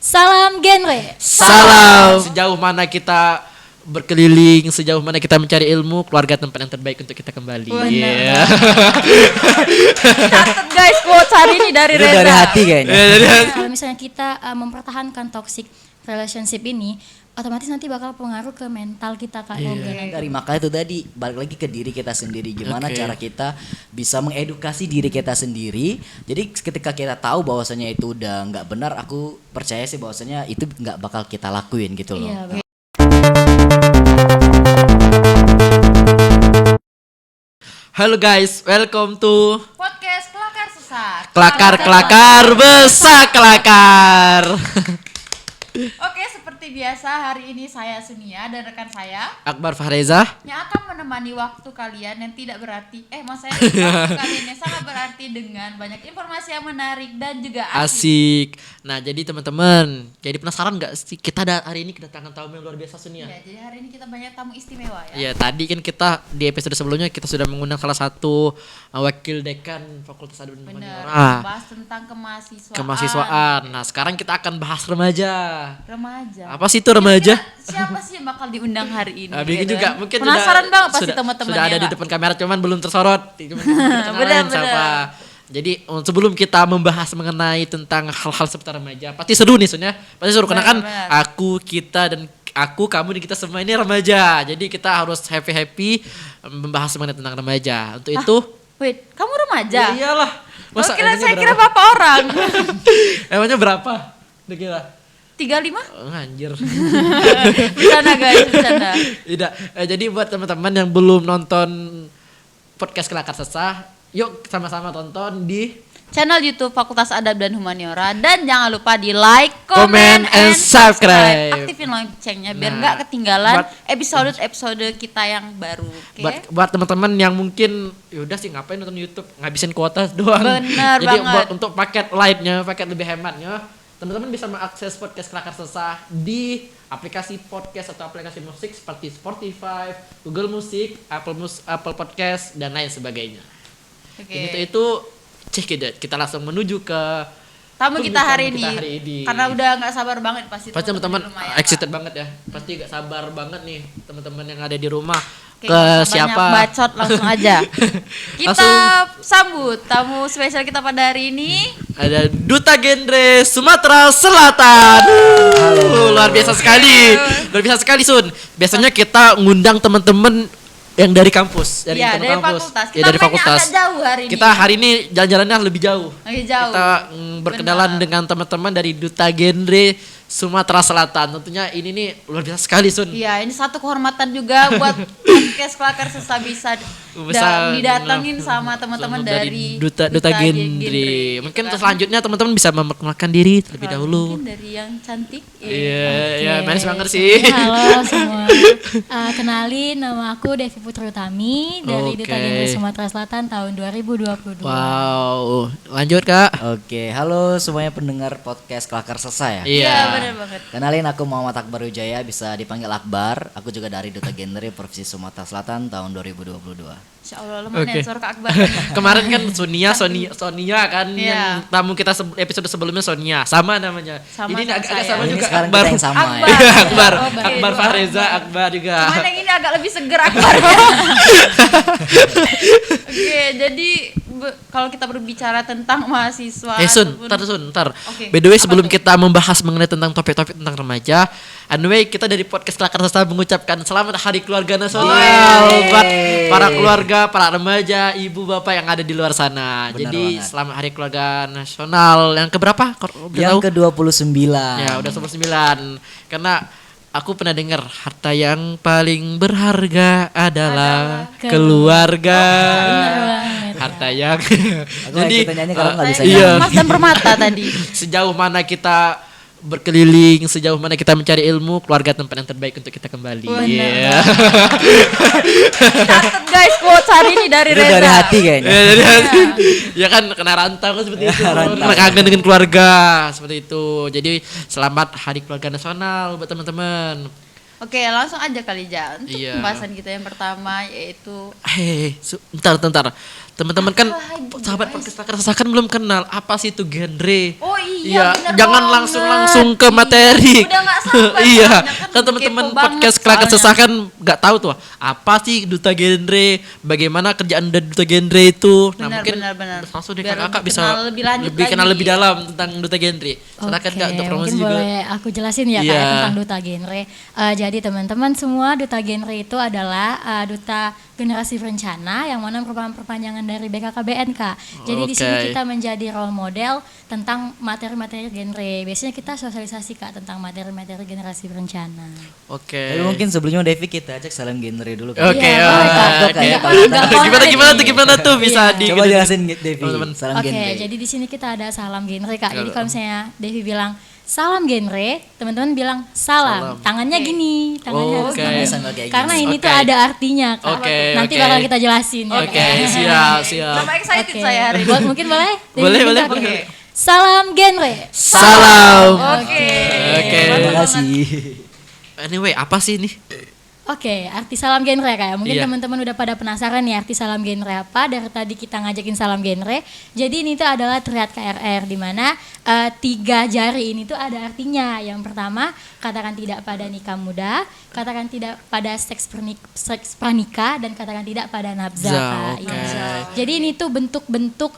Salam genre. Salam. Sejauh mana kita berkeliling, sejauh mana kita mencari ilmu, keluarga tempat yang terbaik untuk kita kembali. Benar. Catat guys, quotes hari ini dari Itu Reza. dari hati kayaknya. Kalau misalnya kita mempertahankan toxic relationship ini, otomatis nanti bakal pengaruh ke mental kita Kak. Dari makanya itu tadi balik lagi ke diri kita sendiri, gimana cara kita bisa mengedukasi diri kita sendiri. Jadi ketika kita tahu bahwasanya itu udah nggak benar, aku percaya sih bahwasanya itu nggak bakal kita lakuin gitu loh. Iya, Halo guys, welcome to Podcast Kelakar Sesat. Kelakar Besak Kelakar. Oke, seperti biasa hari ini saya Sunia dan rekan saya Akbar Fahreza. yang akan menemani waktu kalian yang tidak berarti maksudnya waktu kalian yang sangat berarti dengan banyak informasi yang menarik dan juga asik. Asik. Nah, jadi teman-teman, jadi penasaran nggak sih kita hari ini kedatangan tamu yang luar biasa Sunia? Ya, jadi hari ini kita banyak tamu istimewa ya. Ya, tadi kan kita di episode sebelumnya kita sudah mengundang salah satu wakil dekan Fakultas Adab dan Benar. Humaniora. Bahas tentang kemahasiswaan. Kemahasiswaan. Nah, sekarang kita akan bahas remaja. Remaja. Apa sih itu remaja? Siapa sih yang bakal diundang hari ini? Nah, bingung gitu juga kan? mungkin penasaran banget pasti sudah teman-temannya. ada di Kak. depan kamera cuman belum tersorot. Benar. Siapa. Jadi sebelum kita membahas mengenai tentang hal-hal seputar remaja, pasti seru nih Sun ya. Pasti seru karena kan Benar. kamu dan kita semua ini remaja. Jadi kita harus happy membahas mengenai tentang remaja. Untuk itu Wait, kamu remaja? ya iyalah. Saya emangnya kira berapa? bapak orang. Emangnya berapa? Kira 35? Oh, anjir. Bercanda guys, bercanda. Tidak. Jadi buat teman-teman yang belum nonton podcast Kelakar Sesah, yuk sama-sama tonton di Channel YouTube Fakultas Adab dan Humaniora dan jangan lupa di like, Comment, comment, and and subscribe. Aktifin loncengnya biar Nah, nggak ketinggalan buat- episode kita yang baru. Oke? buat teman-teman yang mungkin yaudah sih ngapain nonton YouTube, ngabisin kuota doang. Bener Jadi banget. buat untuk paket light-nya, paket lebih hematnya, teman-teman bisa mengakses podcast Kelakar Sesah di aplikasi podcast atau aplikasi musik seperti Spotify, Google Music, Apple Podcast dan lain sebagainya. Oke. Itu kita langsung menuju ke Tamu kita hari tamu ini. kita hari ini. Karena udah nggak sabar banget pasti teman-teman di rumah ya, excited Kak. banget ya. Pasti gak sabar banget nih teman-teman yang ada di rumah. Oke, Ke nggak usah siapa? banyak bacot, langsung aja. Kita Langsung. sambut tamu spesial kita pada hari ini. Ada Duta Genre Sumatera Selatan. Luar biasa sekali. Luar biasa sekali Sun. Biasanya kita ngundang teman-teman yang dari kampus, Iya, dari kampus. fakultas. Ya, Kita dari mainnya fakultas. agak jauh hari ini. Kita hari ini jalan-jalannya lebih jauh. Lebih jauh. Kita berkenalan Benar. dengan teman-teman dari Duta Genre Sumatera Selatan. Tentunya ini nih luar biasa sekali Sun. Iya, ini satu kehormatan juga buat podcast Kelakar Sesah bisa didatengin sama teman-teman dari Duta Genre. Mungkin selanjutnya teman-teman bisa memperkenalkan diri terlebih dahulu. Mungkin dari yang cantik. Iya, manis banget sih. Halo semua. Kenalin, nama aku Devi Putri Utami dari Oke. Duta Genre Sumatera Selatan tahun 2022. Wow, lanjut Kak. Oke, halo semuanya pendengar podcast Kelakar Sesah ya. Iya, benar banget. Kenalin, aku Muhammad Akbar Wijaya, bisa dipanggil Akbar. Aku juga dari Duta Genre Provinsi Sumatera Selatan tahun 2022. Insya Allah lemah Oke. suara Kak Akbar. Kemarin kan Sonia kan Iya. yang tamu kita episode sebelumnya Sonia, sama namanya. Sama Ini sama agak saya. sama Ini juga sekarang Akbar. kita yang sama ya. Iya, Akbar. Oh, baik. Akbar Fahreza, Akbar juga. Cuman yang ini agak lebih seger Akbar. Oke, jadi kalau kita berbicara tentang mahasiswa Sun, ataupun- ntar. Oke, By the way, apa sebelum tuh? kita membahas mengenai tentang topik-topik tentang remaja, anyway kita dari podcast Kelakar Sesah mengucapkan selamat Hari Keluarga Nasional buat para keluarga, para remaja, ibu bapak yang ada di luar sana. Benar Jadi banget. selamat Hari Keluarga Nasional yang keberapa? Kalau boleh Yang tahu? ke-29. Ya udah 9. Karena aku pernah dengar harta yang paling berharga adalah keluarga. Harta yang Aku nggak ikutan nyanyi karena nggak bisa iya. Mas dan Permata tadi. Sejauh mana kita berkeliling, sejauh mana kita mencari ilmu, keluarga tempat yang terbaik untuk kita kembali. Benar. Iya. Catat guys quotes hari ini dari Itu Reza. dari hati kayaknya. Ya, jadi ya kan kena rantau kan seperti itu. rantau. Kena kangen dengan keluarga seperti itu. Jadi selamat Hari Keluarga Nasional buat teman-teman. Oke, langsung aja kali Ja untuk Iya. pembahasan kita yang pertama yaitu Bentar. teman-teman kan sahabat podcast Kelakar Resah kan belum kenal apa sih itu genre. Oh iya, bener jangan banget. langsung ke materi. Udah nggak sabar. Iya, soalnya kan teman-teman kepo banget podcast Kelakar soalnya. Resah kan nggak tahu tuh apa sih duta genre, bagaimana kerjaan dari duta genre itu. Nah, Benar, mungkin benar. langsung deh Biar kakak lebih bisa kenal lebih lanjut kenal lagi. lebih dalam tentang duta genre. Silakan Kak untuk promosi mungkin juga. boleh aku jelasin ya Kak Iya. ya, tentang duta genre. Jadi teman-teman semua duta genre itu adalah duta generasi berencana yang mana merupakan perpanjangan dari BKKBN Kak. Jadi di sini Oke. kita menjadi role model tentang materi-materi genre. Biasanya kita sosialisasi Kak tentang materi-materi generasi berencana. Oke. Tapi mungkin sebelumnya Devi kita ajak salam genre dulu. Oke, Iya, oh, boleh, Kak. oke. Kayak Nggak kalau nggak kita- boleh. Gimana tuh bisa Iya. di Coba jelasin Devi, Teman-teman. salam Oke, genre. jadi di sini kita ada salam genre Kak. Jadi kalau misalnya Devi bilang salam genre, teman-teman bilang salam. Tangannya gini, tangannya Oh, harus oke. gini. Sambil kayak Karena gini. ini tuh Oke. ada artinya Kak. Oke, Nanti oke. bakal kita jelasin ya. Oke, Kak. siap. Sama excited Oke. saya hari ini. Mungkin boleh? Devi Boleh, minta? boleh. Oke. Salam genre. Salam. Oke. Oke. Terima kasih. Anyway, apa sih ini? Oke, arti salam genre ya Kak ya. Mungkin Iya. teman-teman udah pada penasaran nih arti salam genre apa. Dari tadi kita ngajakin salam genre. Jadi ini tuh adalah triad KRR di mana 3 jari ini tuh ada artinya. Yang pertama, katakan tidak pada nikah muda, katakan tidak pada seks pranikah, dan katakan tidak pada nafza. Kak. Oke. Iya. Jadi ini tuh bentuk-bentuk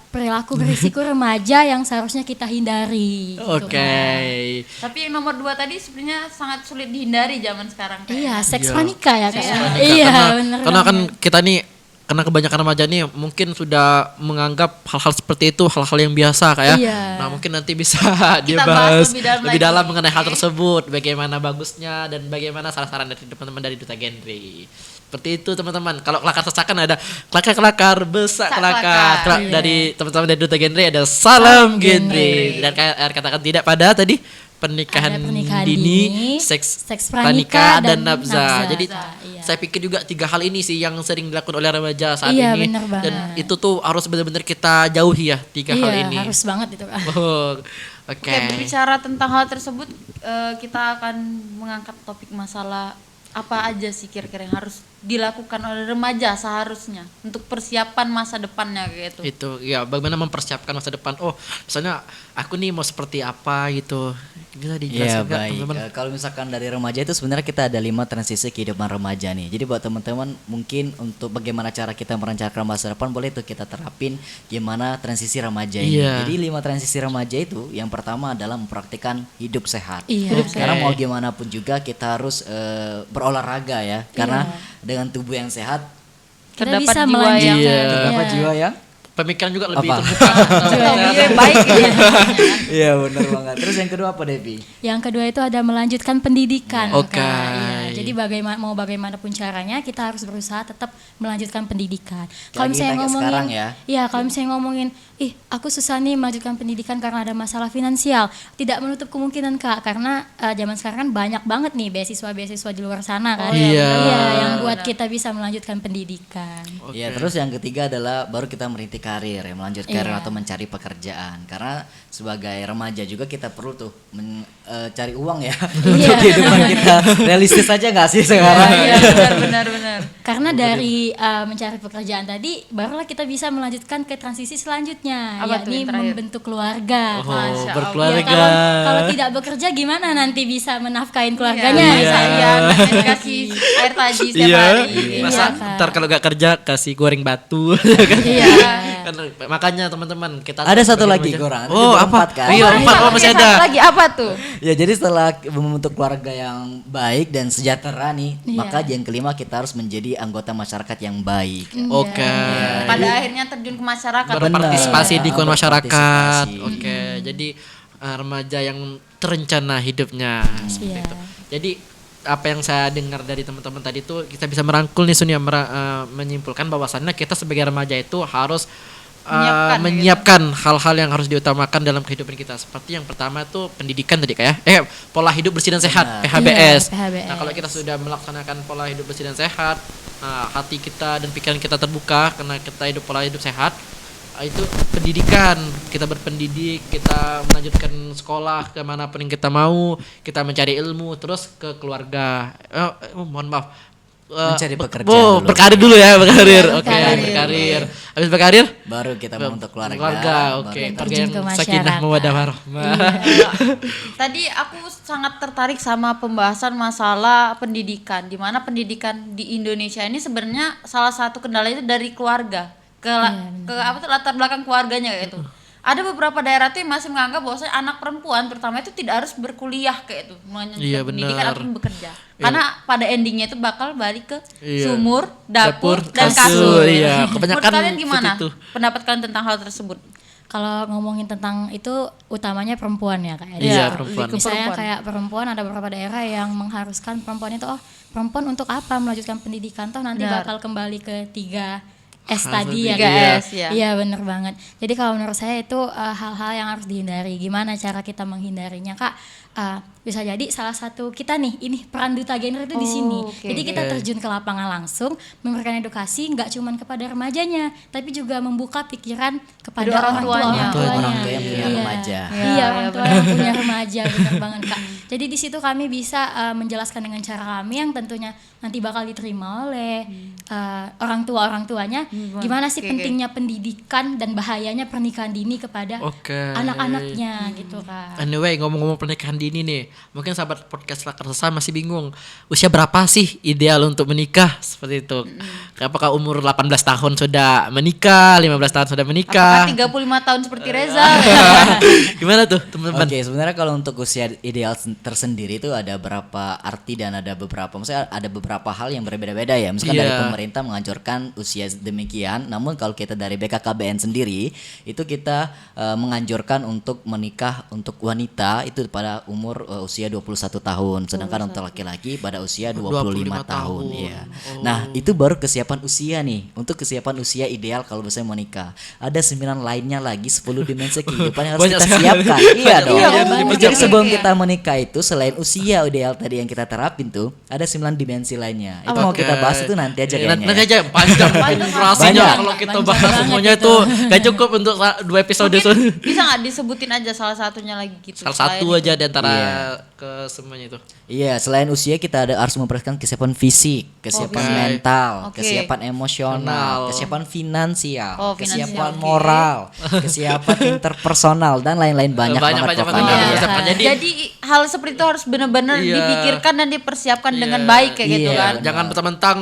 perilaku berisiko remaja yang seharusnya kita hindari. gitu, Oke. Kak. Tapi yang nomor 2 tadi sebenarnya sangat sulit dihindari zaman sekarang. Iya, seks Iya. pranikah ya Kak. Iya. Iya, Karena- benar. Karena kan kita nih karena kebanyakan remaja nih mungkin sudah menganggap hal-hal seperti itu hal-hal yang biasa kayak. Iya. Nah, mungkin nanti bisa bahas dibahas lebih dalam lebih lagi. dalam mengenai hal tersebut, bagaimana bagusnya dan bagaimana saran-saran dari teman-teman dari duta genre. Seperti itu teman-teman. Kalau kelakar sesakan ada kelakar besak Sak kelakar. kelakar. Iya. Dari teman-teman dari duta genre ada salam Salam genre. genre. Dan kayak katakan tidak pada tadi pernikahan, Ada pernikahan dini, dini, seks seks pranikah pranikah, dan dan nafza. nafza. Jadi Iya. saya pikir juga 3 hal ini sih yang sering dilakukan oleh remaja saat Iya, ini. benar banget. Dan itu tuh harus benar-benar kita jauhi ya 3 hal Iya, ini. harus banget itu Kak. Oh, Oke. Oke, berbicara tentang hal tersebut, kita akan mengangkat topik masalah apa aja sih kira-kira yang harus dilakukan oleh remaja seharusnya untuk persiapan masa depannya kayak gitu. Itu ya bagaimana mempersiapkan masa depan. Oh, misalnya aku nih mau seperti apa gitu. Bisa Iya dijelaskan nggak, baik. teman-teman? Kalau misalkan dari remaja itu sebenarnya kita ada 5 transisi kehidupan remaja nih. Jadi buat teman-teman mungkin untuk bagaimana cara kita merencanakan masa depan boleh tuh kita terapin gimana transisi remaja ini. Iya. Jadi 5 transisi remaja itu yang pertama adalah mempraktikkan hidup sehat. Iya. Hidup Karena mau gimana pun juga kita harus berolahraga ya. Karena dengan tubuh yang sehat Kita Terdapat bisa jiwa melanjutkan. Iya. terdapat jiwa yang Pemikiran juga lebih Apa? terbuka. Iya, baik ya. Iya benar banget. Terus yang kedua apa Devi? Yang kedua itu ada melanjutkan pendidikan. Oke. Kak. Iya, jadi mau bagaimanapun caranya kita harus berusaha tetap melanjutkan pendidikan. Kalau Lagi misalnya kayak ngomongin, sekarang ya. iya kalau misalnya ngomongin, aku susah nih melanjutkan pendidikan karena ada masalah finansial. Tidak menutup kemungkinan Kak, karena zaman sekarang kan banyak banget nih beasiswa-beasiswa di luar sana kan. Oh, iya. Iya, yang buat kita bisa melanjutkan pendidikan. Iya, terus yang ketiga adalah baru kita merintis karir, ya, melanjut karir Iya. atau mencari pekerjaan. Karena sebagai remaja juga kita perlu tuh cari uang ya untuk kehidupan kita. Realistis aja nggak sih sekarang? Iya, benar. Karena dari mencari pekerjaan tadi, barulah kita bisa melanjutkan ke transisi selanjutnya, Apa tuh yakni yang terakhir? membentuk keluarga. Oh, Masya Allah. berkeluarga. Ya, kalau tidak bekerja gimana nanti bisa menafkahin keluarganya? Iya, iya, kasih air taji setiap Iya. hari. Masa Kak. ntar kalau gak kerja kasih goreng batu. Iya. Kan, makanya teman-teman kita Ada satu sebagai lagi, remaja- Goran. Nanti Oh, apa? berempat, kan? Iya, empat. Oh, masih Oke, ada. satu lagi apa tuh? Ya jadi setelah membentuk keluarga yang baik dan sejahtera nih, Iya. maka yang kelima kita harus menjadi anggota masyarakat yang baik. Oke. Pada akhirnya terjun ke masyarakat. Berpartisipasi Benar. di kehidupan masyarakat. Berpartisipasi. Oke, jadi remaja yang terencana hidupnya seperti Iya. itu. Jadi apa yang saya dengar dari teman-teman tadi itu kita bisa merangkul nih Sun ya, menyimpulkan bahwasannya kita sebagai remaja itu harus menyiapkan hal-hal yang harus diutamakan dalam kehidupan kita. Seperti yang pertama itu pendidikan tadi kayak pola hidup bersih dan sehat, PHBS. Iya, PHBS. Nah, kalau kita sudah melaksanakan pola hidup bersih dan sehat, hati kita dan pikiran kita terbuka karena kita hidup pola hidup sehat. Itu pendidikan, kita berpendidik, kita melanjutkan sekolah kemanapun yang kita mau, kita mencari ilmu, terus ke keluarga. Mohon maaf, Mencari pekerjaan dulu. berkarir dulu ya, berkarir. Iya, Oke, berkarir. berkarir. Habis berkarir? Baru kita mau untuk keluarga. Oke. Terjun Keluarga ke yang masyarakat. sakinah mawaddah warahmah. Tadi aku sangat tertarik sama pembahasan masalah pendidikan, di mana pendidikan di Indonesia ini sebenarnya salah satu kendala itu dari keluarga ke apa tuh latar belakang keluarganya kayak itu. Ada beberapa daerah tuh yang masih menganggap bahwa anak perempuan terutama itu tidak harus berkuliah kayak itu, melanjutkan Iya, pendidikan benar. ataupun bekerja. Karena pada endingnya itu bakal balik ke Iya. sumur, dapur, dan kasur. kasur. Iya, Menurut kebanyakan kalian gimana? seperti itu. Pendapat kalian tentang hal tersebut? Kalau ngomongin tentang itu utamanya perempuan ya kayak. Iya, Ya, perempuan. lebih ke Misalnya perempuan. kayak perempuan ada beberapa daerah yang mengharuskan perempuan itu perempuan untuk apa melanjutkan pendidikan toh nanti Benar. bakal kembali ke 3 S tadi ya. 3S, kan? ya. Iya bener banget. Jadi kalau menurut saya itu hal-hal yang harus dihindari. Gimana cara kita menghindarinya Kak? Bisa jadi salah satu kita nih ini peran duta genre itu di sini. oke. Jadi kita terjun ke lapangan langsung memberikan edukasi nggak cuma kepada remajanya tapi juga membuka pikiran kepada Kedua orang orang tuanya. tua Orang tua yang punya Iya. remaja. Iya, orang tua yang punya remaja benar banget Kak. Jadi di situ kami bisa menjelaskan dengan cara kami yang tentunya nanti bakal diterima oleh orang tuanya. Gimana sih Oke, pentingnya pendidikan dan bahayanya pernikahan dini kepada Oke. anak-anaknya gitu Kak. Anyway, ngomong-ngomong pernikahan dini nih, mungkin sahabat podcast Lakar Sesa masih bingung, usia berapa sih ideal untuk menikah seperti itu? Apakah umur 18 tahun sudah menikah, 15 tahun sudah menikah? Apakah 35 tahun seperti Reza? Gimana tuh teman-teman? Oke, sebenarnya kalau untuk usia ideal tersendiri itu ada beberapa arti dan ada beberapa, maksudnya ada beberapa hal yang berbeda-beda ya. Misalkan Iya. dari pemerintah menganjurkan usia demikian, namun kalau kita dari BKKBN sendiri itu kita menganjurkan untuk menikah untuk wanita itu pada umur usia 21 tahun, sedangkan untuk laki-laki pada usia 25 tahun. tahun. Ya. Nah, itu baru kesiapan usia nih. Untuk kesiapan usia ideal kalau misalnya mau nikah. Ada 9 lainnya lagi 10 dimensi kehidupan yang harus Banyak kita sekali. siapkan. Iya dong. Iya, banyak. Jadi sebelum Iya. kita menikah itu selain usia ideal tadi yang kita terapin tuh, ada 9 dimensi lainnya. Itu mau Oke. kita bahas itu nanti aja kayaknya. Nanti ya. aja panjang durasinya Banyak. kalau kita Panjang bahas banget semuanya itu. tuh gak cukup untuk 2 episode. Mungkin bisa nggak disebutin aja salah satunya lagi gitu? Salah satu selain aja di antara Iya. ke semuanya itu. Iya, selain usia kita harus memperhatikan kesiapan fisik, kesiapan Oke. mental, Oke. kesiapan emosional, kesiapan finansial, Oh, finansial, kesiapan oke. moral, kesiapan interpersonal dan lain-lain banyak Banyak, banget banyak pokoknya. banget. Iya. Bisa Jadi, jadi- hal seperti itu harus benar-benar Iya. dipikirkan dan dipersiapkan dengan Iya. baik kayak gitu Iya. kan. Jangan mentang-mentang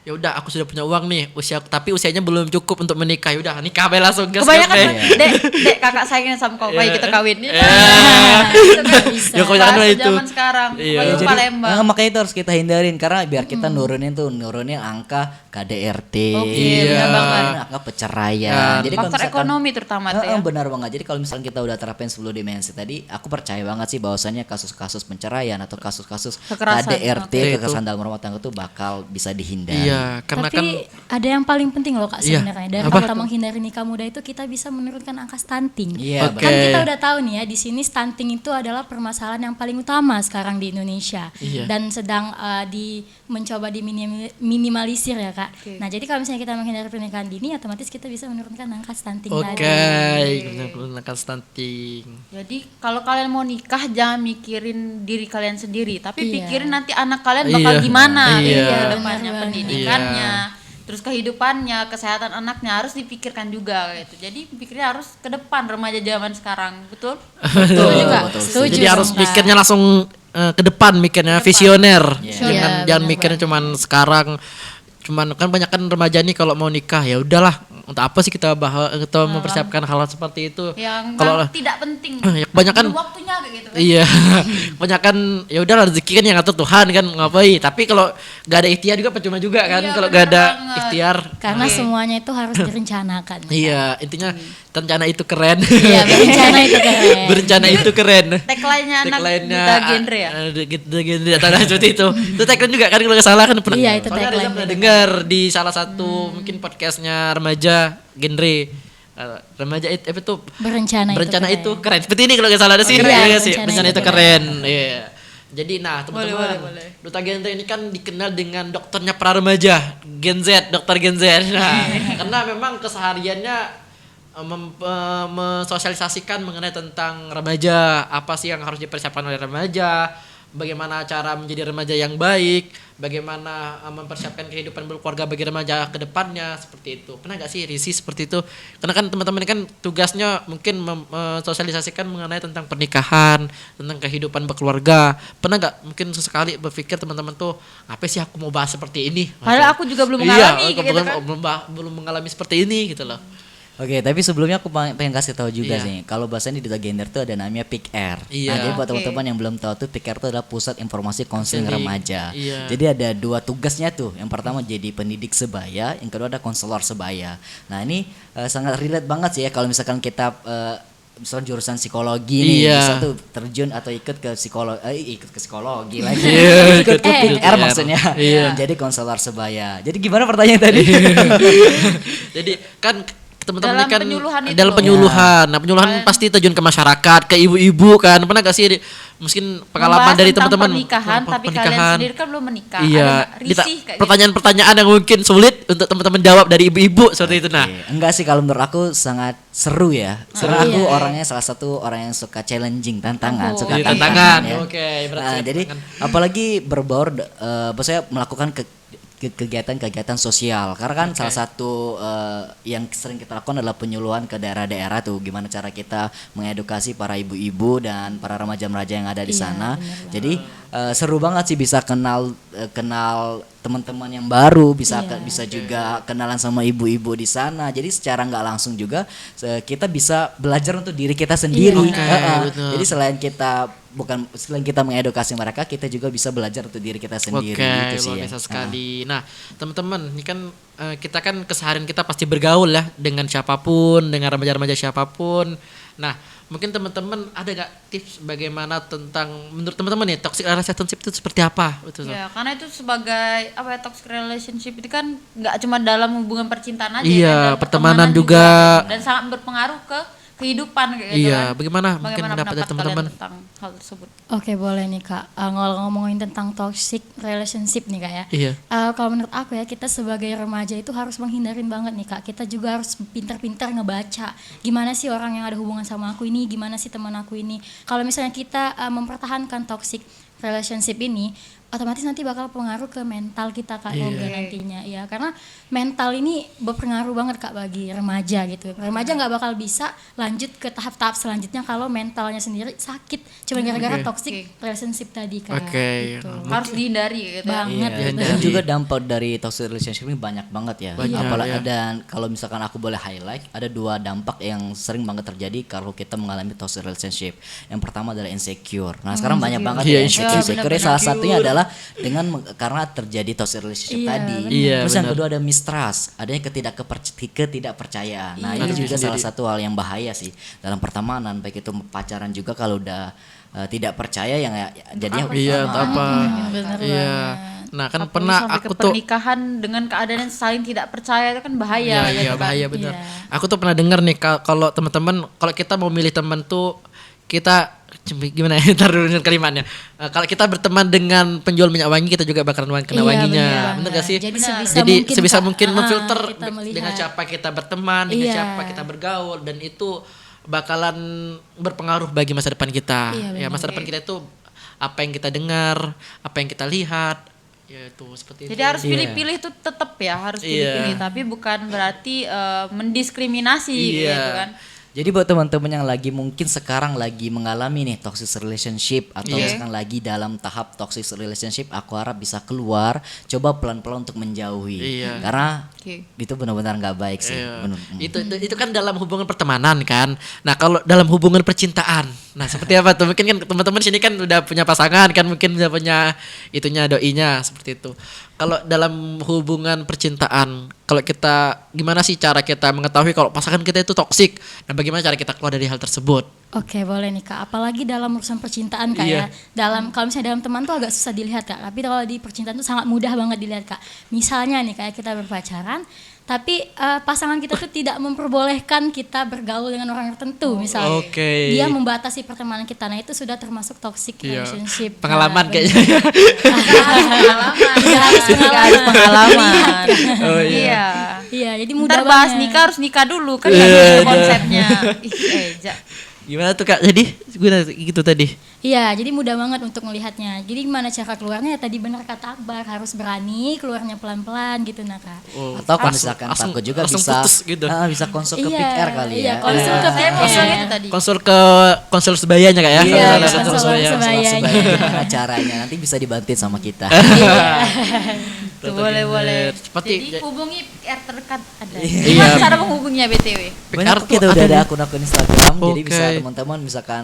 ya udah aku sudah punya uang nih tapi usianya belum cukup untuk menikah. Ya udah nikah aja langsung gas Kebanyakan deh. dek kakak sayangnya sama kau kayak kita kawin. Ya kebanyakan Bahasa itu. zaman sekarang. Iya. Apalagi Jadi, Palembang. makanya itu harus kita hindarin karena biar kita nurunin angka KDRT, Oke, Iya. benar banget. angka perceraian. Jadi kalau Faktor misalkan- ekonomi terutama tuh ya. Benar banget. Jadi kalau misalnya kita udah terapin 10 dimensi tadi, aku percaya banget sih bahwasannya kasus-kasus penceraian atau kasus-kasus Kekerasan. KDRT, Oke. kekerasan dalam rumah tangga itu bakal bisa dihindari. Iya, karena Tapi kan ada yang paling penting loh Kak Iya. sebenarnya. Dari Apa? kita menghindari nikah muda itu kita bisa menurunkan angka stunting. Iya, Oke. Kan kita udah tahu nih ya di sini stunting itu adalah permasalahan yang paling utama sekarang di Indonesia Iya. dan sedang mencoba diminimalisir ya Kak. Oke. Nah jadi kalau misalnya kita menghindari pernikahan dini otomatis kita bisa menurunkan angka stunting oke, tadi. menggunakan stunting. Jadi kalau kalian mau nikah jangan mikirin diri kalian sendiri, tapi Iya. pikirin nanti anak kalian bakal Iya. gimana Iya. gitu, Benar depannya banget. pendidikannya, terus kehidupannya, kesehatan anaknya harus dipikirkan juga gitu. Jadi pikirnya harus ke depan remaja zaman sekarang, betul? Betul juga. betul. Setuju Jadi harus dong, Kak. mikirnya langsung ke depan, mikirnya visioner. Jangan Iya, jangan benar mikirnya cuman sekarang. Cuman kan banyak kan remaja nih kalau mau nikah ya udahlah, untuk apa sih kita mempersiapkan hal seperti itu? Yang Kalau tidak penting. ya kebanyakan Belum waktunya kayak gitu kan. iya, kebanyakan ya udahlah rezeki kan yang ngatur Tuhan kan ngapain. Tapi kalau gak ada ikhtiar juga percuma juga kan Iya, kalau benar gak ada banget. ikhtiar. Karena Oke. semuanya itu harus direncanakan. Iya, intinya rencana itu keren. Iya, berencana itu keren. Berencana itu keren. Tagline-nya anak Tagline-nya duta genre ya. duta genre atau seperti itu. Itu tagline juga kan kalau nggak salah kan pernah. Iya, itu Soalnya Reza tagline. pernah dengar di salah satu mungkin podcastnya remaja genre. Remaja itu apa tuh? Berencana itu keren. Seperti ini kalau nggak salah ada sih. Iya, Iya nggak sih. berencana Berencana itu itu keren. Iya. Jadi nah Boleh, teman-teman, boleh. duta genre ini kan dikenal dengan dokternya para remaja, Gen Z, dokter Gen Z. Nah, karena memang kesehariannya mensosialisasikan mengenai tentang remaja, apa sih yang harus dipersiapkan oleh remaja, bagaimana cara menjadi remaja yang baik, bagaimana mempersiapkan kehidupan berkeluarga bagi remaja ke depannya seperti itu. Pernah gak sih Risi seperti itu? Karena kan teman-teman ini kan tugasnya mungkin mensosialisasikan mengenai tentang pernikahan, tentang kehidupan berkeluarga. Pernah gak mungkin sesekali berpikir teman-teman tuh, apa sih aku mau bahas seperti ini? Padahal aku juga belum mengalami iya, gitu kan. belum mengalami seperti ini gitu loh. Oke, tapi sebelumnya aku pengen kasih tahu juga Iya. sih, kalau bahasanya di Duta Gender tuh ada namanya PIKR. Iya. Nah, jadi buat Oke. teman-teman yang belum tahu tuh PIKR tuh adalah Pusat Informasi Konseling Konseling. Remaja. Iya. Jadi ada 2 tugasnya tuh. Yang pertama jadi pendidik sebaya, yang kedua ada konselor sebaya. Nah, ini sangat relate banget sih ya kalau misalkan kita misalnya jurusan psikologi nih, Iya. bisa tuh terjun atau ikut ke psikologi lagi. Iya, ikut ke ikut PIKR PIKR. maksudnya. Iya. Menjadi konselor sebaya. Jadi gimana pertanyaan tadi? Jadi kan teman-teman Dalam ini kan penyuluhan itu dalam loh. penyuluhan. Nah, penyuluhan pasti tujuan ke masyarakat, ke ibu-ibu kan. Pernah gak sih mungkin pengalaman Membahas dari tentang teman-teman pernikahan, tentang tapi kalian sendiri kan belum menikah. Iya. Ada risih kayak gitu. Pertanyaan-pertanyaan yang mungkin sulit untuk teman-teman jawab dari ibu-ibu seperti itu. Nah, Oke. Enggak sih, kalau menurut aku sangat seru ya. Karena aku Iya. orangnya salah satu orang yang suka challenging, tantangan, Oh. suka Iya, tantangan. tantangan. Ya. Oke, berarti Nah, jadi tantangan. apalagi berbaur maksudnya melakukan kegiatan-kegiatan sosial. Karena kan salah satu yang sering kita lakukan adalah penyuluhan ke daerah-daerah tuh, gimana cara kita mengedukasi para ibu-ibu dan para remaja-remaja yang ada di Iya, sana. bener Jadi seru banget sih bisa kenal teman-teman yang baru, bisa Iya. bisa juga kenalan sama ibu-ibu di sana. Jadi secara nggak langsung juga kita bisa belajar untuk diri kita sendiri. Iya. Oke, Heeh. betul. Jadi selain kita mengedukasi mereka, kita juga bisa belajar untuk diri kita sendiri. Oke, Gitu sih luar ya. biasa sekali. Nah, teman-teman, ini kan kita kan keseharian kita pasti bergaul ya dengan siapapun, dengan remaja-remaja siapapun. Nah, mungkin teman-teman ada gak tips bagaimana tentang menurut teman-teman nih toxic relationship itu seperti apa? Betul. Ya, karena itu sebagai apa ya, toxic relationship itu kan nggak cuma dalam hubungan percintaan aja Iya, kan, dan pertemanan juga. dan sangat berpengaruh ke kehidupan kayak gitu Iya, kan. bagaimana mungkin pendapat dari pendapat teman-teman? kalian tentang hal tersebut? Oke, boleh nih Kak. Ngomongin tentang toxic relationship nih Kak ya. Iya. Kalau menurut aku ya, kita sebagai remaja itu harus menghindarin banget nih Kak. Kita juga harus pintar-pintar ngebaca gimana sih orang yang ada hubungan sama aku ini, gimana sih teman aku ini. Kalau misalnya kita mempertahankan toxic relationship ini, otomatis nanti bakal pengaruh ke mental kita Kak juga nantinya ya, karena mental ini berpengaruh banget Kak bagi remaja gitu. Remaja nggak bakal bisa lanjut ke tahap-tahap selanjutnya kalau mentalnya sendiri sakit cuma gara-gara toxic relationship tadi Kak. Oke. Gitu. Harus dihindari kayak gitu. Banget. Iya, gitu. dan juga dampak dari toxic relationship ini banyak banget ya. Banyak, Apalagi ya. dan kalau misalkan aku boleh highlight, ada 2 dampak yang sering banget terjadi kalau kita mengalami toxic relationship. Yang pertama adalah insecure. Nah, sekarang banyak banget Iya, ya insecure. insecure. Salah satunya adalah karena terjadi toxic relationship Iya, tadi. benar. Iya, Terus yang benar. kedua ada mistrust, adanya ketidakpercayaan. Nah, Iya. itu juga Bisa salah jadi. satu hal yang bahaya sih dalam pertemanan, baik itu pacaran juga. Kalau udah tidak percaya yang jadinya Iya, atau apa? Bener Iya. banget. Nah, kan Apalagi pernah sampai aku ke tuh pernikahan dengan keadaan yang saling tidak percaya itu kan bahaya. Iya, gitu kan. bahaya bener. Iya. Aku tuh pernah dengar nih kalau teman-teman, kalau kita mau milih teman tuh kita gimana ya, ntar dulu dengan kalimatnya. Kalau kita berteman dengan penjual minyak wangi, kita juga bakalan kena Iya, wanginya. bener Bener gak sih? Jadi Jadi sebisa sebisa mungkin, mungkin Kak, memfilter kita melihat. dengan siapa kita berteman, dengan Iya. siapa kita bergaul, dan itu bakalan berpengaruh bagi masa depan kita. Iya, Ya, masa depan kita itu apa yang kita dengar, apa yang kita lihat, ya itu seperti Jadi itu. harus pilih-pilih itu tetap ya, harus pilih-pilih, tapi bukan berarti mendiskriminasi Iya. gitu kan. Jadi buat teman-teman yang mungkin sekarang lagi mengalami nih toxic relationship atau Iya. sekarang lagi dalam tahap toxic relationship, aku harap bisa keluar, coba pelan-pelan untuk menjauhi. Iya. Karena Oke. itu benar-benar nggak baik sih. Iya. Benar. Itu kan dalam hubungan pertemanan kan. Nah, kalau dalam hubungan percintaan, nah seperti apa tuh? Mungkin kan teman-teman sini kan udah punya pasangan kan, mungkin udah punya itunya, doinya seperti itu. Kalau dalam hubungan percintaan, kalau kita gimana sih cara kita mengetahui kalau pasangan kita itu toksik? Dan bagaimana cara kita keluar dari hal tersebut? Oke, boleh nih Kak. Apalagi dalam urusan percintaan Kak Iya. ya. Kalau misalnya dalam teman tuh agak susah dilihat Kak. Tapi kalau di percintaan tuh sangat mudah banget dilihat Kak. Misalnya nih kayak kita berpacaran, tapi pasangan kita tuh tidak memperbolehkan kita bergaul dengan orang tertentu misalnya. Oke. Dia membatasi pertemanan kita. Nah, itu sudah termasuk toxic Iya. relationship. Pengalaman Nah, kayaknya. Harus pengalaman. Oh, iya. Iya, jadi mudah Ntar bahas banget. nikah harus nikah dulu kan Iya, gitu iya. konsepnya. Ih, Eja. Gimana tuh Kak? Jadi gue gitu tadi. Iya, jadi mudah banget untuk melihatnya. Jadi gimana cara keluarnya ya tadi benar kata Akbar, harus berani keluarnya pelan-pelan gitu nah Kak. Atau kalau misalkan takut juga langsung bisa putus gitu. bisa konsul ke Iya, Pick Air kali iya, ya. konsul ke Saya mau Pick bilang Air. itu tadi. Konsul sebayanya Kak ya. Iya, Konsul konsul sebaya. sebaya. Gimana caranya nanti bisa dibantuin sama kita. Tuh, boleh. Seperti Jadi hubungi PR terdekat ada. Iya. Gimana cara menghubunginya BTW? Banyak PR kok tuh kita udah ada ada nih. akun-akun Instagram, jadi Oke. bisa teman-teman misalkan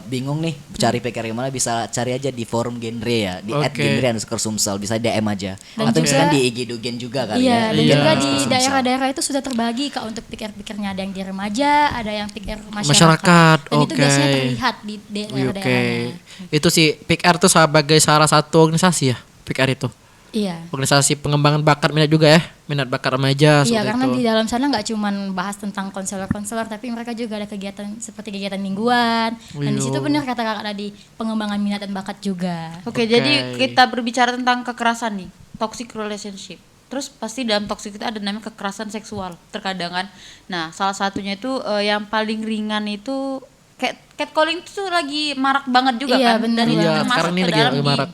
bingung nih cari PKR gimana, bisa cari aja di forum genre ya, di Oke. @genre_sumsel, bisa DM aja. Dan Atau juga- misalkan di IG Dugen juga kali Iya, ya. dan Iya. juga di Sumsel. daerah-daerah itu sudah terbagi Kak untuk pikir-pikirnya, ada yang di remaja, ada yang pikir masyarakat. Masyarakat, Dan itu oke. biasanya terlihat di Wih, daerah-daerahnya. Itu sih PR tuh sebagai salah satu organisasi ya. PR itu. Iya. Organisasi pengembangan bakat minat juga ya. Minat bakat remaja Iya, seperti karena itu. di dalam sana nggak cuman bahas tentang konselor-konselor, tapi mereka juga ada kegiatan seperti kegiatan mingguan. Dan di situ Wih, benar kata kakak tadi, pengembangan minat dan bakat juga. Oke, jadi kita berbicara tentang kekerasan nih, toxic relationship. Terus pasti dalam toxic itu ada namanya kekerasan seksual terkadang kan. Nah, salah satunya itu yang paling ringan itu catcalling itu tuh lagi marak banget juga Iya, kan. benar Dan itu banget. Iya, termasuk sekarang ini ke lagi dalam di marak.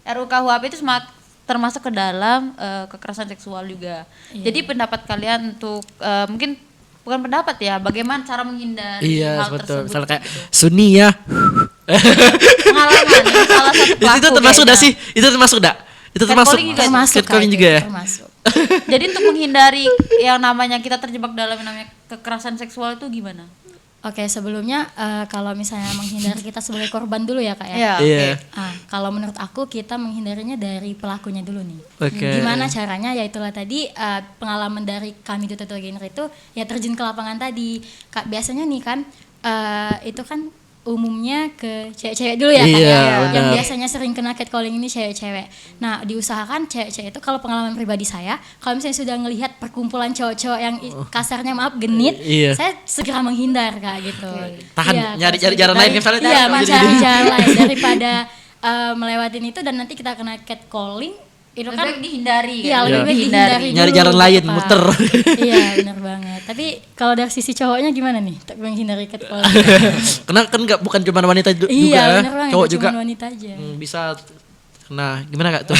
RUKUHP itu termasuk ke dalam kekerasan seksual juga. Iya. Jadi pendapat kalian untuk mungkin bukan pendapat ya, bagaimana cara menghindari Iya, hal betul. tersebut. Misalnya kayak gitu. Sunni ya. Pengalaman ini salah satu pelaku. Itu termasuk kayaknya. dah sih? Itu termasuk dah? Itu termasuk. Catcalling juga. Termasuk Catcalling Kak, juga itu, ya. termasuk. Jadi untuk menghindari yang namanya kita terjebak dalam yang namanya kekerasan seksual itu gimana? Oke, sebelumnya kalau misalnya menghindari kita sebagai korban dulu ya Kak ya. Iya, Iya. Kalau menurut aku kita menghindarinya dari pelakunya dulu nih. Oke. Gimana caranya? Ya itulah tadi pengalaman dari kami di Tutor Genre itu ya terjun ke lapangan tadi. Kak, biasanya nih kan itu kan umumnya ke cewek-cewek dulu ya Kak Iya, ya. benar. Yang biasanya sering kena catcalling ini cewek-cewek. Nah, diusahakan cewek-cewek itu kalau pengalaman pribadi saya, kalau misalnya sudah ngelihat perkumpulan cowok-cowok yang kasarnya maaf genit, Iya. saya segera menghindar Kak gitu. Tahan, Iya, nyari kalau jalan lain, misalnya iya, cari- mencari jalan lain daripada melewatin itu dan nanti kita kena catcalling itu lebih kan baik dihindari iya kan? lebih baik dihindari Nyari dulu, jalan gitu, lain, Kak. muter. Iya benar banget, tapi kalau dari sisi cowoknya gimana nih untuk menghindari catcalling? Karena kan nggak bukan cuma wanita juga Iya ya. benar banget, Cowok nggak juga cuma wanita aja. bisa kena. Gimana Kak tuh?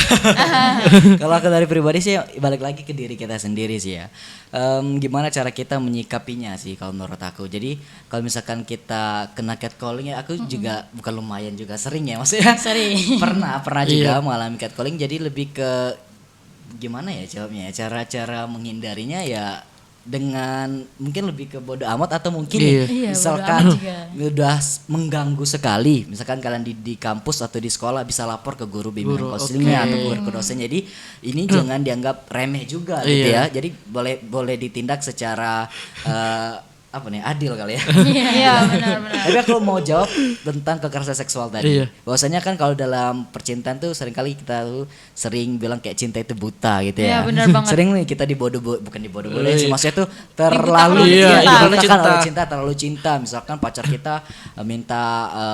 Kalau aku dari pribadi sih balik lagi ke diri kita sendiri sih ya. Gimana cara kita menyikapinya sih kalau menurut aku. Jadi kalau misalkan kita kena catcalling ya, aku juga bukan lumayan juga sering ya maksudnya. Sering. pernah juga Iya. mengalami catcalling, jadi lebih ke gimana ya jawabnya ya, cara-cara menghindarinya ya dengan mungkin lebih ke bodo amat atau mungkin Iya. Iya, misalkan bodo amat juga. udah mengganggu sekali, misalkan kalian di kampus atau di sekolah bisa lapor ke guru bimbingan Guru, konselingnya oke. atau guru ke dosen. Jadi ini jangan dianggap remeh juga gitu Iya. ya. Jadi boleh ditindak secara apa nih, adil kali ya. Iya, benar-benar. Tapi aku mau jawab tentang kekerasan seksual tadi. Iya. Bahwasanya kan kalau dalam percintaan tuh seringkali kita tuh sering bilang kayak cinta itu buta gitu Iya, ya. benar banget. Sering nih kita bukan dibodoh-bodohin sih, Iya. maksudnya tuh Dibutakan terlalu oleh Iya, cinta. terlalu dibutakan cinta. oleh cinta, terlalu cinta. Misalkan pacar kita minta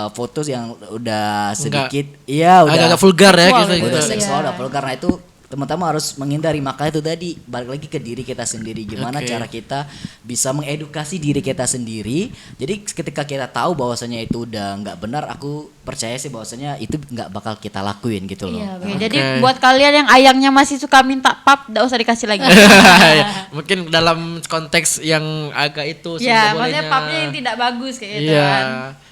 foto yang udah sedikit, iya udah Agak-agak vulgar ya seksual, gitu. gitu. udah Iya. seksual, udah vulgar. Karena itu teman-teman harus menghindari. Maka itu tadi balik lagi ke diri kita sendiri, gimana Oke. cara kita bisa mengedukasi diri kita sendiri. Jadi ketika kita tahu bahwasanya itu udah nggak benar, aku percaya sih bahwasanya itu nggak bakal kita lakuin gitu loh. Iya, Oke, benar. jadi buat kalian yang ayangnya masih suka minta pap, enggak usah dikasih lagi. Mungkin dalam konteks yang agak itu Ya, nggak maksudnya bolehnya. papnya yang tidak bagus kayak gitu Iya. kan.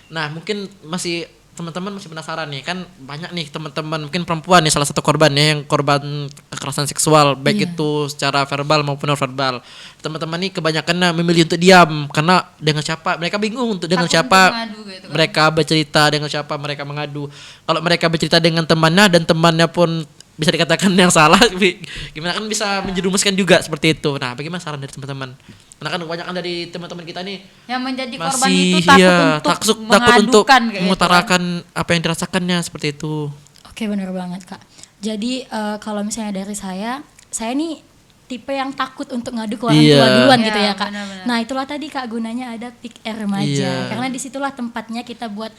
Nah, mungkin masih teman-teman masih penasaran nih, kan banyak nih teman-teman mungkin perempuan nih salah satu korban ya, yang korban kekerasan seksual baik Iya. itu secara verbal maupun non verbal. Teman-teman nih kebanyakan memilih untuk diam karena dengan siapa mereka bingung untuk dengan Takut siapa untuk mengadu gitu kan. mereka bercerita, dengan siapa mereka mengadu. Kalau mereka bercerita dengan temannya dan temannya pun bisa dikatakan yang salah, gimana kan bisa menjerumuskan juga seperti itu. Nah, bagaimana saran dari teman-teman? Karena kan kebanyakan dari teman-teman kita nih Yang menjadi korban masih itu takut iya, untuk takut untuk mengadukan kayak gitu mengutarakan apa yang dirasakannya seperti itu. Oke, benar banget Kak. Jadi kalau misalnya dari saya nih tipe yang takut untuk ngadu ke orang Iya. tua duluan Iya, gitu ya Kak. benar-benar. Nah itulah tadi Kak gunanya ada Pick Air Remaja. Iya. Karena disitulah tempatnya kita buat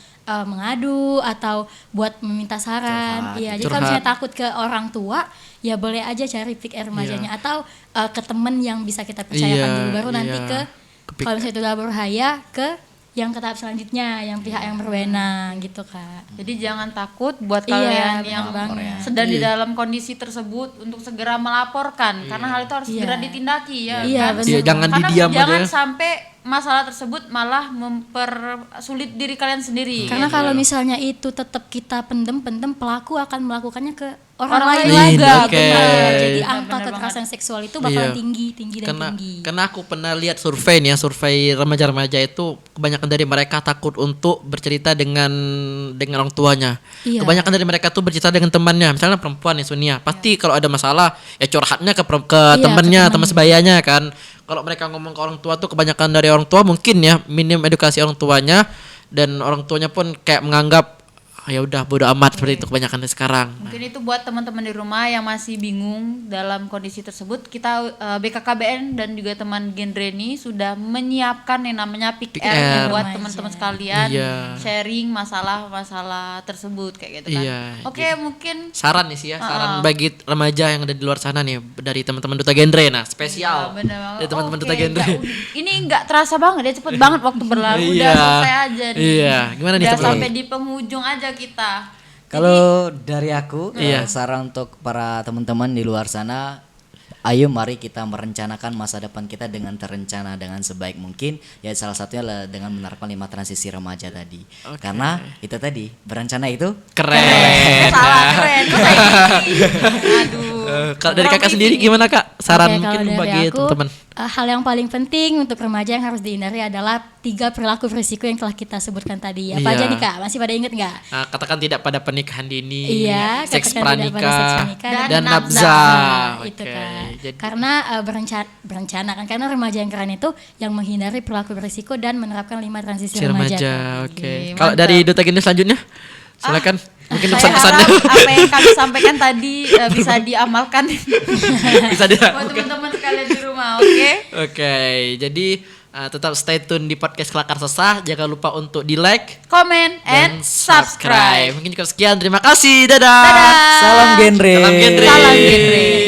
mengadu atau buat meminta saran. Curhat. Iya, jadi kalau Curhat. misalnya takut ke orang tua ya boleh aja cari Pick Air Remajanya atau ke temen yang bisa kita percayakan Iya, dulu baru nanti iya. ke Ke Pick kalau misalnya itu udah berbahaya ke yang ke tahap selanjutnya, yang pihak yang berwenang gitu Kak. Jadi jangan takut buat Iya, kalian benar yang banget. sedang di dalam kondisi tersebut untuk segera melaporkan karena hal itu harus Iya. segera ditindaki ya. Iya, kan? benar. Iya, jangan Karena didiam jangan aja. sampai masalah tersebut malah mempersulit diri kalian sendiri. Karena ya. kalau misalnya itu tetap kita pendem, pelaku akan melakukannya ke orang Orang lain lain juga. oke. Benar. Jadi Benar, angka benar kekerasan seksual itu bakalan tinggi dan tinggi. Karena aku pernah lihat survei nih ya, survei remaja-remaja itu kebanyakan dari mereka takut untuk bercerita dengan orang tuanya. Iya. Kebanyakan dari mereka tuh bercerita dengan temannya. Misalnya perempuan nih Sunia, pasti kalau ada masalah ya curhatnya ke Iya, temannya, ke teman sebayanya kan. Kalau mereka ngomong ke orang tua tuh kebanyakan dari orang tua mungkin ya minim edukasi orang tuanya dan orang tuanya pun kayak menganggap ya udah bodo amat seperti itu kebanyakan sekarang. Mungkin itu buat teman-teman di rumah yang masih bingung dalam kondisi tersebut, kita BKKBN dan juga teman genre ini sudah menyiapkan yang namanya Pick Pick R R. buat Remaja. teman-teman sekalian Iya. sharing masalah-masalah tersebut kayak gitu kan. Iya, Oke, mungkin Saran nih sih ya, saran bagi remaja yang ada di luar sana nih dari teman-teman Duta Genre. Nah, spesial. bener banget. Dari teman-teman Oke, Duta Genre. ini nggak terasa banget ya, cepet banget waktu berlalu. Udah Iya. selesai aja nih. Iya, gimana nih Udah teman-teman? sampai di penghujung aja kita. Kalau dari aku, Iya. saran untuk para teman-teman di luar sana, ayo mari kita merencanakan masa depan kita dengan terencana dengan sebaik mungkin. Ya salah satunya adalah dengan menerapkan 5 transisi remaja tadi. Karena itu tadi, berencana itu Keren. Salah keren. Kok kayak gini? Aduh. Kalau dari kakak sendiri gimana kak? Saran Oke, mungkin kalau dari bagi aku, teman-teman. hal yang paling penting untuk remaja yang harus dihindari adalah 3 perilaku berisiko yang telah kita sebutkan tadi. Apa Iya. aja nih Kak? Masih pada inget nggak? Nah, katakan tidak pada pernikahan dini, Iya, seks katakan tidak pada seks pranikah, pranikah dan dan nafza. Nah, itu Oke, kan. jadi- Karena berencana kan, karena remaja yang keren itu yang menghindari perilaku berisiko dan menerapkan 5 transisi Si remaja. remaja, tadi. oke. Mantap. Kalau dari Duta Genre selanjutnya, silakan. Mungkin Saya pesan-pesannya harap apa yang kami sampaikan tadi bisa diamalkan bisa dia. buat teman-teman sekalian di rumah, oke? Oke, jadi tetap stay tune di podcast Kelakar Sesah. Jangan lupa untuk di like Comment dan and subscribe. Mungkin cukup sekian. Terima kasih. Dadah. Dadah. salam genre. Salam genre. Salam genre.